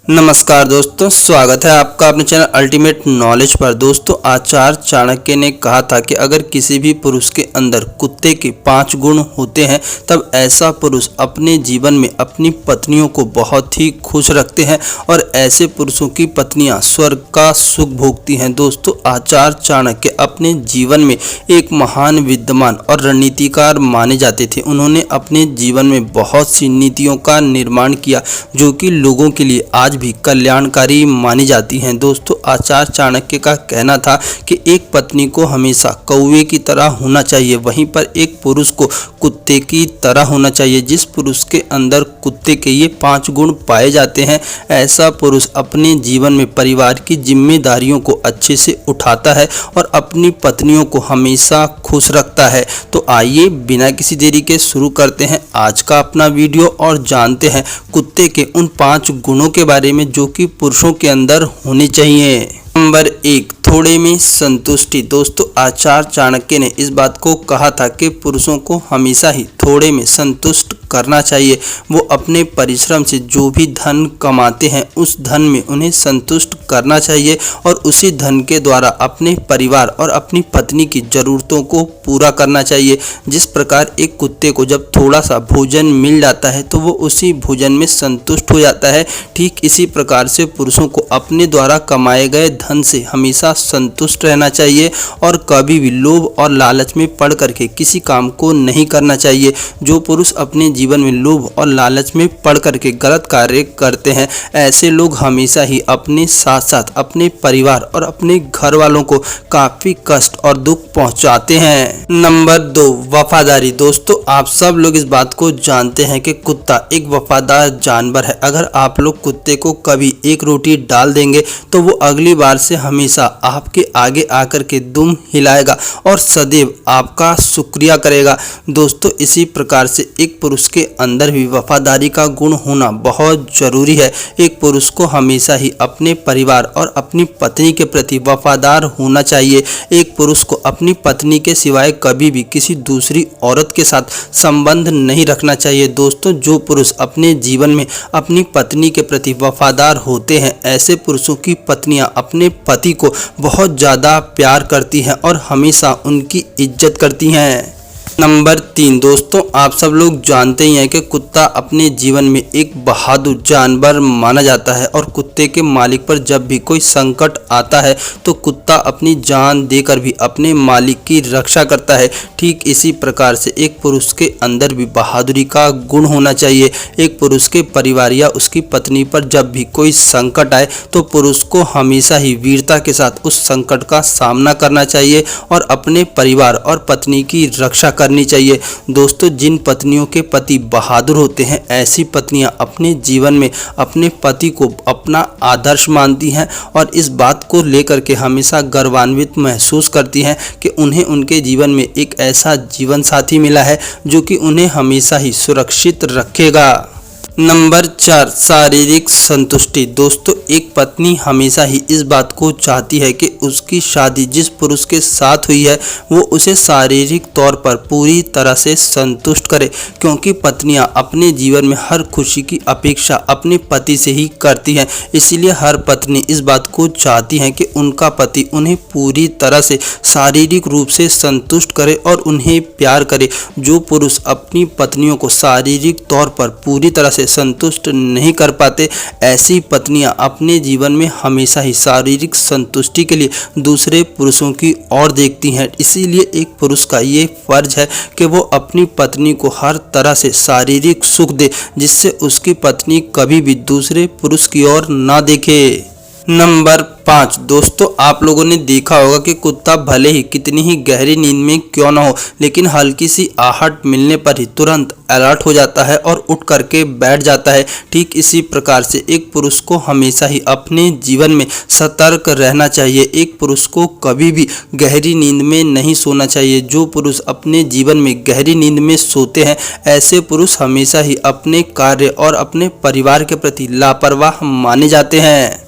नमस्कार दोस्तों, स्वागत है आपका अपने चैनल अल्टीमेट नॉलेज पर। दोस्तों, आचार्य चाणक्य ने कहा था कि अगर किसी भी पुरुष के अंदर कुत्ते के 5 गुण होते हैं तब ऐसा पुरुष अपने जीवन में अपनी पत्नियों को बहुत ही खुश रखते हैं और ऐसे पुरुषों की पत्नियां स्वर्ग का सुख भोगती हैं। दोस्तों, आचार्य चाणक्य अपने जीवन में एक महान विद्वान और रणनीतिकार माने जाते थे। उन्होंने अपने जीवन में बहुत सी नीतियों का निर्माण किया जो कि लोगों के लिए आज भी कल्याणकारी मानी जाती हैं। दोस्तों, आचार्य चाणक्य का कहना था कि एक पत्नी को हमेशा कौवे की तरह होना चाहिए, वहीं पर एक पुरुष को कुत्ते की तरह होना चाहिए। जिस पुरुष के अंदर कुत्ते के ये 5 गुण पाए जाते हैं, ऐसा पुरुष अपने जीवन में परिवार की जिम्मेदारियों को अच्छे से उठाता है और अपनी पत्नियों को हमेशा खुश रखता है। तो आइए बिना किसी देरी के शुरू करते हैं आज का अपना वीडियो और जानते हैं कुत्ते के उन 5 गुणों के बारे में जो कि पुरुषों के अंदर होने चाहिए। नंबर 1, थोड़े में संतुष्टि। दोस्तों, आचार्य चाणक्य ने इस बात को कहा था कि पुरुषों को हमेशा ही थोड़े में संतुष्ट करना चाहिए। वो अपने परिश्रम से जो भी धन कमाते हैं उस धन में उन्हें संतुष्ट करना चाहिए और उसी धन के द्वारा अपने परिवार और अपनी पत्नी की ज़रूरतों को पूरा करना चाहिए। जिस प्रकार एक कुत्ते को जब थोड़ा सा भोजन मिल जाता है तो वो उसी भोजन में संतुष्ट हो जाता है, ठीक इसी प्रकार से पुरुषों को अपने द्वारा कमाए गए धन से हमेशा संतुष्ट रहना चाहिए और कभी भी लोभ और लालच में पड़ करके किसी काम को नहीं करना चाहिए। जो पुरुष अपने जीवन में लोभ और लालच में पड़ करके गलत कार्य करते हैं, ऐसे लोग हमेशा ही अपने साथ साथ अपने परिवार और अपने घर वालों को काफी कष्ट और दुख पहुंचाते हैं। नंबर 2, वफादारी। दोस्तों, आप सब लोग इस बात को जानते हैं कि कुत्ता एक वफादार जानवर है। अगर आप लोग कुत्ते को कभी एक रोटी डाल देंगे तो वो अगली बार से हमेशा आपके आगे आकर के दुम हिलाएगा और सदैव आपका शुक्रिया करेगा। दोस्तों, इसी प्रकार से एक पुरुष के अंदर भी वफादारी का गुण होना बहुत जरूरी है। एक पुरुष को हमेशा ही अपने परिवार और अपनी पत्नी के प्रति वफादार होना चाहिए। एक पुरुष को अपनी पत्नी के सिवाय कभी भी किसी दूसरी औरत के साथ संबंध नहीं रखना चाहिए। दोस्तों, जो पुरुष अपने जीवन में अपनी पत्नी के प्रति वफादार होते हैं, ऐसे पुरुषों की पत्नियां अपने पति को बहुत ज़्यादा प्यार करती हैं और हमेशा उनकी इज्जत करती हैं। नंबर 3, दोस्तों, आप सब लोग जानते ही हैं कि कुत्ता अपने जीवन में एक बहादुर जानवर माना जाता है और कुत्ते के मालिक पर जब भी कोई संकट आता है तो कुत्ता अपनी जान देकर भी अपने मालिक की रक्षा करता है। ठीक इसी प्रकार से एक पुरुष के अंदर भी बहादुरी का गुण होना चाहिए। एक पुरुष के परिवार या उसकी पत्नी पर जब भी कोई संकट आए तो पुरुष को हमेशा ही वीरता के साथ उस संकट का सामना करना चाहिए और अपने परिवार और पत्नी की रक्षा करनी चाहिए। दोस्तों, जिन पत्नियों के पति बहादुर होते हैं, ऐसी पत्नियां अपने जीवन में अपने पति को अपना आदर्श मानती हैं और इस बात को लेकर के हमेशा गर्वान्वित महसूस करती हैं कि उन्हें उनके जीवन में एक ऐसा जीवन साथी मिला है जो कि उन्हें हमेशा ही सुरक्षित रखेगा। नंबर 4, शारीरिक संतुष्टि। दोस्तों, एक पत्नी हमेशा ही इस बात को चाहती है कि उसकी शादी जिस पुरुष के साथ हुई है वो उसे शारीरिक तौर पर पूरी तरह से संतुष्ट करे, क्योंकि पत्नियां अपने जीवन में हर खुशी की अपेक्षा अपने पति से ही करती हैं। इसीलिए हर पत्नी इस बात को चाहती है कि उनका पति उन्हें पूरी तरह से शारीरिक रूप से संतुष्ट करे और उन्हें प्यार करे। जो पुरुष अपनी पत्नियों को शारीरिक तौर पर पूरी तरह से संतुष्ट नहीं कर पाते, ऐसी पत्नियां अपने जीवन में हमेशा ही शारीरिक संतुष्टि के लिए दूसरे पुरुषों की ओर देखती हैं। इसीलिए एक पुरुष का ये फर्ज है कि वो अपनी पत्नी को हर तरह से शारीरिक सुख दे जिससे उसकी पत्नी कभी भी दूसरे पुरुष की ओर ना देखे। नंबर 5, दोस्तों, आप लोगों ने देखा होगा कि कुत्ता भले ही कितनी ही गहरी नींद में क्यों ना हो, लेकिन हल्की सी आहट मिलने पर ही तुरंत अलर्ट हो जाता है और उठ करके बैठ जाता है। ठीक इसी प्रकार से एक पुरुष को हमेशा ही अपने जीवन में सतर्क रहना चाहिए। एक पुरुष को कभी भी गहरी नींद में नहीं सोना चाहिए। जो पुरुष अपने जीवन में गहरी नींद में सोते हैं, ऐसे पुरुष हमेशा ही अपने कार्य और अपने परिवार के प्रति लापरवाह माने जाते हैं।